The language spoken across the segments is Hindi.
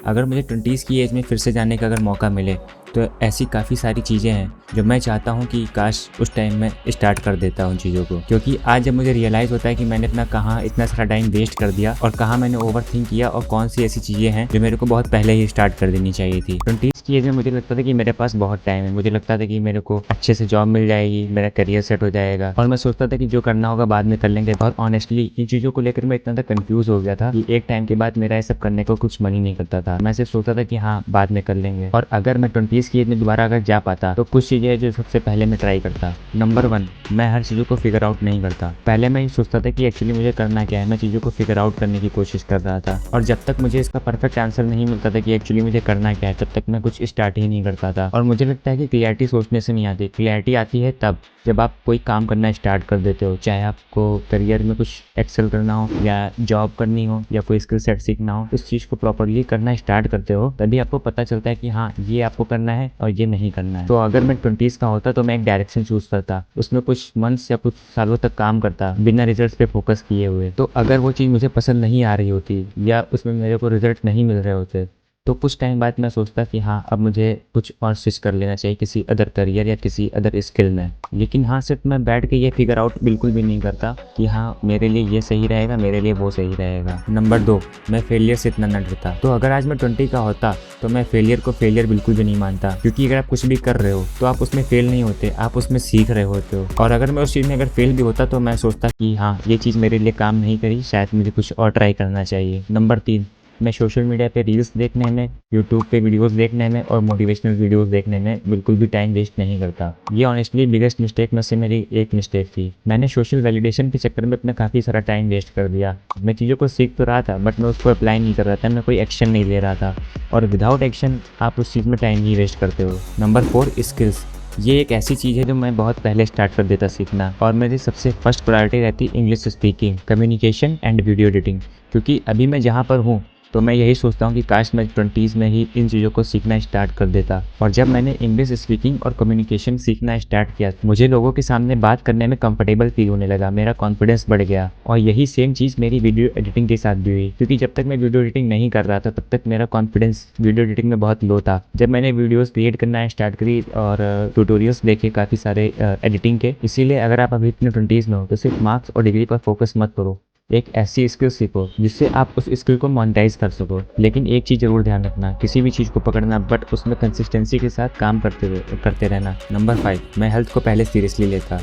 अगर मुझे 20s की एज में फिर से जाने का अगर मौका मिले तो ऐसी काफ़ी सारी चीज़ें हैं जो मैं चाहता हूँ कि काश उस टाइम में स्टार्ट कर देता उन चीज़ों को। क्योंकि आज जब मुझे रियलाइज़ होता है कि मैंने अपना कहाँ इतना सारा टाइम वेस्ट कर दिया और कहाँ मैंने ओवर थिंक किया और कौन सी ऐसी चीज़ें हैं जो मेरे को बहुत पहले ही स्टार्ट कर देनी चाहिए थी। 20s की एज में मुझे लगता था कि मेरे पास बहुत टाइम है, मुझे लगता था कि मेरे को अच्छे से जॉब मिल जाएगी, मेरा करियर सेट हो जाएगा और मैं सोचता था कि जो करना होगा बाद में कर लेंगे। और ऑनेस्टली इन चीज़ों को लेकर मैं इतना कंफ्यूज हो गया था कि एक टाइम के बाद मेरा ये सब करने को कुछ मन ही नहीं करता था। मैं सिर्फ सोचता था कि हाँ बाद में कर लेंगे। और अगर मैं 20s की एज में दोबारा अगर जा पाता तो कुछ चीज़ें जो सबसे पहले मैं ट्राई करता। नंबर 1, मैं हर चीज़ों को फिगर आउट नहीं करता। पहले मैं ये सोचता था कि एक्चुअली मुझे करना क्या है, मैं चीज़ों को फिगर आउट करने की कोशिश कर रहा था और जब तक मुझे इसका परफेक्ट आंसर नहीं मिलता था कि एक्चुअली मुझे करना क्या है तब तक मैं कुछ स्टार्ट ही नहीं करता था। और मुझे लगता है कि क्लियरिटी सोचने से नहीं आती, क्लियरिटी आती है तब जब आप कोई काम करना स्टार्ट कर देते हो, चाहे आपको करियर में कुछ एक्सेल करना हो या जॉब करनी हो या कोई स्किल सेट सीखना हो, उस चीज़ को प्रॉपरली करना स्टार्ट करते हो तभी आपको पता चलता है कि हाँ ये आपको करना है और ये नहीं करना है। तो अगर मैं 20s का होता तो मैं एक डायरेक्शन चूज करता, उसमें कुछ मंथ्स या कुछ सालों तक काम करता बिना रिजल्ट पे फोकस किए हुए। तो अगर वो चीज़ मुझे पसंद नहीं आ रही होती या उसमें मेरे को रिजल्ट नहीं मिल रहे होते तो कुछ टाइम बाद मैं सोचता कि हाँ अब मुझे कुछ और स्विच कर लेना चाहिए किसी अदर करियर या किसी अदर स्किल में। लेकिन हाँ सिर्फ मैं बैठ के ये फिगर आउट बिल्कुल भी नहीं करता कि हाँ मेरे लिए ये सही रहेगा, मेरे लिए वो सही रहेगा। नंबर 2, मैं फेलियर से इतना न डरता। तो अगर आज मैं 20 का होता तो मैं फेलियर को फेलियर बिल्कुल भी नहीं मानता, क्योंकि अगर आप कुछ भी कर रहे हो तो आप उसमें फेल नहीं होते, आप उसमें सीख रहे होते हो। और अगर मैं उस चीज़ में अगर फेल भी होता तो मैं सोचता कि हाँ ये चीज़ मेरे लिए काम नहीं करी, शायद मुझे कुछ और ट्राई करना चाहिए। नंबर 3, मैं सोशल मीडिया पे रील्स देखने में, यूट्यूब पे वीडियोस देखने में और मोटिवेशनल वीडियोस देखने में बिल्कुल भी टाइम वेस्ट नहीं करता। ये ऑनेस्टली बिगेस्ट मिस्टेक में से मेरी एक मिस्टेक थी। मैंने सोशल वैलिडेशन के चक्कर में अपना काफ़ी सारा टाइम वेस्ट कर दिया। मैं चीज़ों को सीख तो रहा था बट मैं उसको अप्लाई नहीं कर रहा था, मैं कोई एक्शन नहीं ले रहा था और विदाउट एक्शन आप उस चीज़ में टाइम ही वेस्ट करते हो। Number 4, skills. ये एक ऐसी चीज़ है जो मैं बहुत पहले स्टार्ट कर देता सीखना और मेरी सबसे फर्स्ट प्रायोरिटी रहती English speaking, communication and video editing. क्योंकि अभी मैं जहाँ पर हूँ तो मैं यही सोचता हूँ कि काश मैं 20s में ही इन चीज़ों को सीखना स्टार्ट कर देता। और जब मैंने इंग्लिश स्पीकिंग और कम्युनिकेशन सीखना स्टार्ट किया मुझे लोगों के सामने बात करने में कंफर्टेबल फील होने लगा, मेरा कॉन्फिडेंस बढ़ गया। और यही सेम चीज़ मेरी वीडियो एडिटिंग के साथ भी हुई, क्योंकि जब तक मैं वीडियो एडिटिंग नहीं कर रहा था तब तक मेरा कॉन्फिडेंस वीडियो एडिटिंग में बहुत लो था। जब मैंने वीडियोज़ क्रिएट करना स्टार्ट करी और ट्यूटोरियल्स देखे काफ़ी सारे एडिटिंग के, इसीलिए अगर आप अभी अपने 20s में हो तो सिर्फ मार्क्स और डिग्री पर फोकस मत करो, एक ऐसी स्किल सीखो जिससे आप उस स्किल को मोनेटाइज कर सको। लेकिन एक चीज़ जरूर ध्यान रखना, किसी भी चीज़ को पकड़ना बट उसमें कंसिस्टेंसी के साथ काम करते रहना। नंबर 5, मैं हेल्थ को पहले सीरियसली लेता।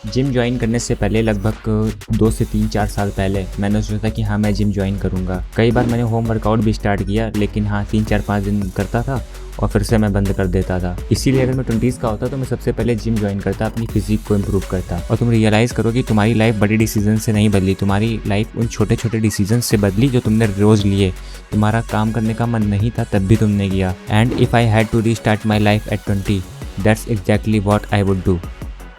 जिम ज्वाइन करने से पहले लगभग 2 से 3-4 साल पहले मैंने सोचा था कि हाँ मैं जिम ज्वाइन करूँगा। कई बार मैंने होम वर्कआउट भी स्टार्ट किया, लेकिन हाँ 3-4-5 दिन करता था और फिर से मैं बंद कर देता था। इसीलिए अगर मैं 20s का होता तो मैं सबसे पहले जिम ज्वाइन करता, अपनी फिजिक को इम्प्रूव करता। और तुम रियलाइज़ करो कि तुम्हारी लाइफ बड़ी डिसीजन से नहीं बदली, तुम्हारी लाइफ उन छोटे छोटे डिसीजन से बदली जो तुमने रोज़ लिए। तुम्हारा काम करने का मन नहीं था तब भी तुमने किया। And if I had to restart my life at 20, that's exactly what I would do.